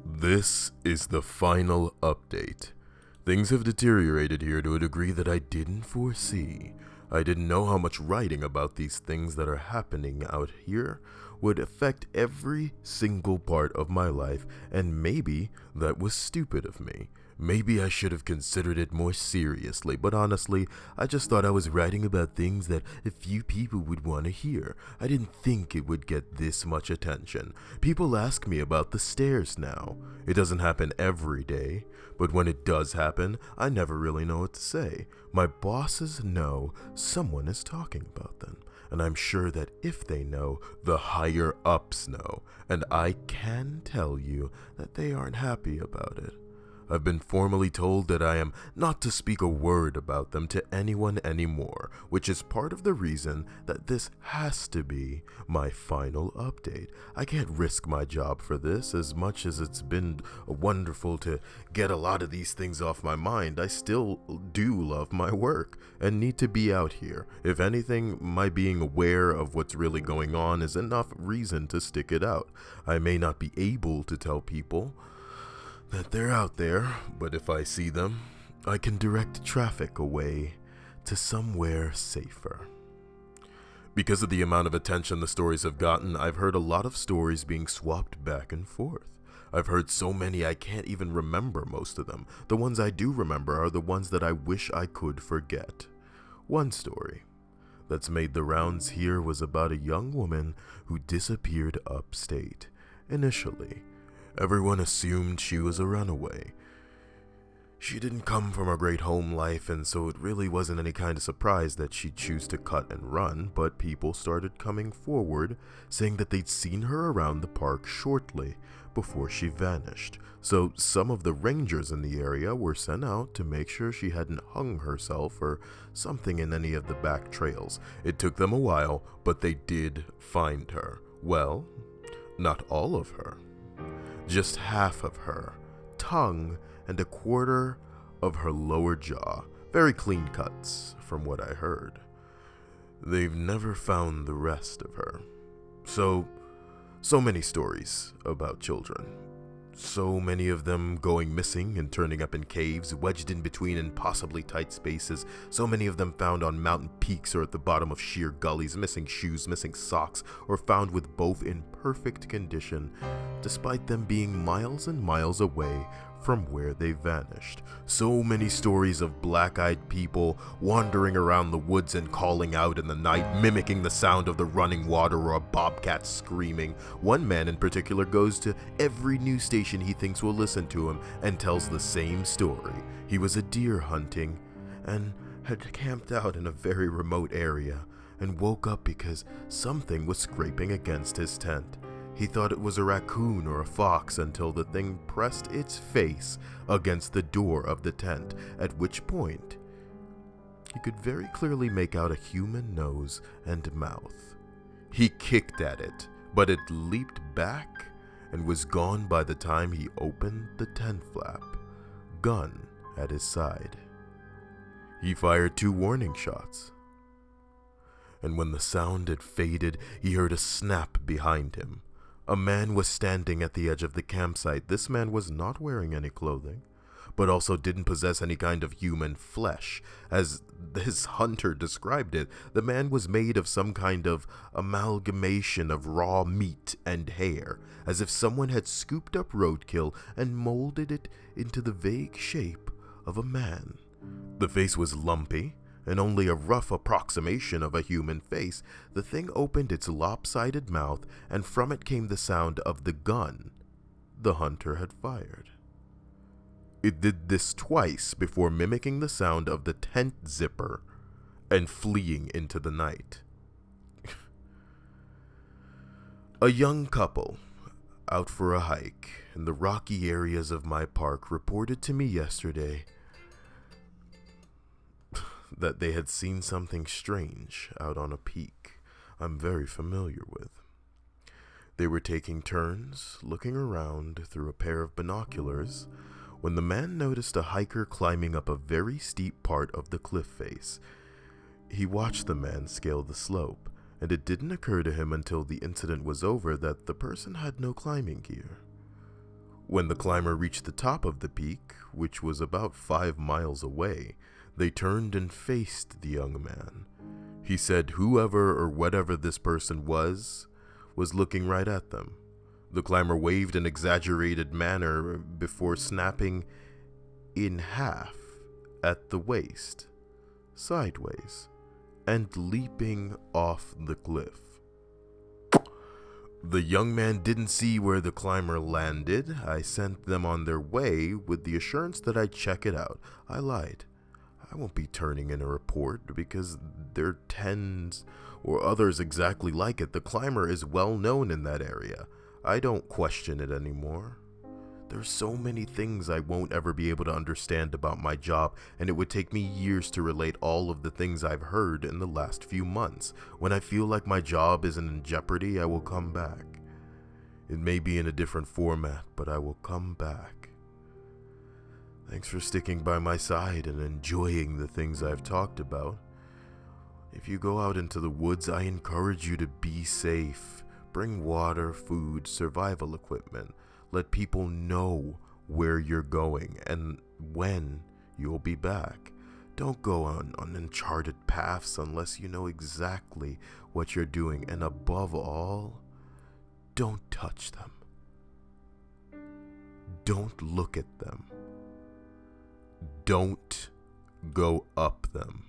This is the final update. Things have deteriorated here to a degree that I didn't foresee. I didn't know how much writing about these things that are happening out here would affect every single part of my life, and maybe that was stupid of me. Maybe I should have considered it more seriously, but honestly, I just thought I was writing about things that a few people would want to hear. I didn't think it would get this much attention. People ask me about the stairs now. It doesn't happen every day, but when it does happen, I never really know what to say. My bosses know someone is talking about them, and I'm sure that if they know, the higher ups know, and I can tell you that they aren't happy about it. I've been formally told that I am not to speak a word about them to anyone anymore, which is part of the reason that this has to be my final update. I can't risk my job for this. As much as it's been wonderful to get a lot of these things off my mind, I still do love my work and need to be out here. If anything, my being aware of what's really going on is enough reason to stick it out. I may not be able to tell people that they're out there, but if I see them, I can direct traffic away to somewhere safer. Because of the amount of attention the stories have gotten, I've heard a lot of stories being swapped back and forth. I've heard so many I can't even remember most of them. The ones I do remember are the ones that I wish I could forget. One story that's made the rounds here was about a young woman who disappeared upstate. Initially, everyone assumed she was a runaway. She didn't come from a great home life, and so it really wasn't any kind of surprise that she'd choose to cut and run, but people started coming forward, saying that they'd seen her around the park shortly before she vanished. So some of the rangers in the area were sent out to make sure she hadn't hung herself or something in any of the back trails. It took them a while, but they did find her. Well, not all of her. Just half of her, tongue, and a quarter of her lower jaw. Very clean cuts, from what I heard. They've never found the rest of her. So many stories about children. So many of them going missing and turning up in caves, wedged in between impossibly tight spaces. So many of them found on mountain peaks or at the bottom of sheer gullies, missing shoes, missing socks, or found with both in perfect condition, despite them being miles and miles away from where they vanished. So many stories of black-eyed people wandering around the woods and calling out in the night, mimicking the sound of the running water or a bobcat screaming. One man in particular goes to every news station he thinks will listen to him and tells the same story. He was a deer hunting and had camped out in a very remote area and woke up because something was scraping against his tent. He thought it was a raccoon or a fox until the thing pressed its face against the door of the tent, at which point he could very clearly make out a human nose and mouth. He kicked at it, but it leaped back and was gone by the time he opened the tent flap, gun at his side. He fired 2 warning shots, and when the sound had faded, he heard a snap behind him. A man was standing at the edge of the campsite. This man was not wearing any clothing, but also didn't possess any kind of human flesh. As this hunter described it, the man was made of some kind of amalgamation of raw meat and hair, as if someone had scooped up roadkill and molded it into the vague shape of a man. The face was lumpy, and only a rough approximation of a human face. The thing opened its lopsided mouth, and from it came the sound of the gun the hunter had fired. It did this twice before mimicking the sound of the tent zipper and fleeing into the night. A young couple out for a hike in the rocky areas of my park reported to me yesterday that they had seen something strange out on a peak I'm very familiar with. They were taking turns looking around through a pair of binoculars when the man noticed a hiker climbing up a very steep part of the cliff face. He watched the man scale the slope, and it didn't occur to him until the incident was over that the person had no climbing gear. When the climber reached the top of the peak, which was about 5 miles away, they turned and faced the young man. He said whoever or whatever this person was looking right at them. The climber waved in exaggerated manner before snapping in half at the waist, sideways, and leaping off the cliff. The young man didn't see where the climber landed. I sent them on their way with the assurance that I'd check it out. I lied. I won't be turning in a report because there are tens or others exactly like it. The climber is well known in that area. I don't question it anymore. There's so many things I won't ever be able to understand about my job, and it would take me years to relate all of the things I've heard in the last few months. When I feel like my job isn't in jeopardy, I will come back. It may be in a different format, but I will come back. Thanks for sticking by my side and enjoying the things I've talked about. If you go out into the woods, I encourage you to be safe. Bring water, food, survival equipment. Let people know where you're going and when you'll be back. Don't go on uncharted paths unless you know exactly what you're doing. And above all, don't touch them. Don't look at them. Don't go up them.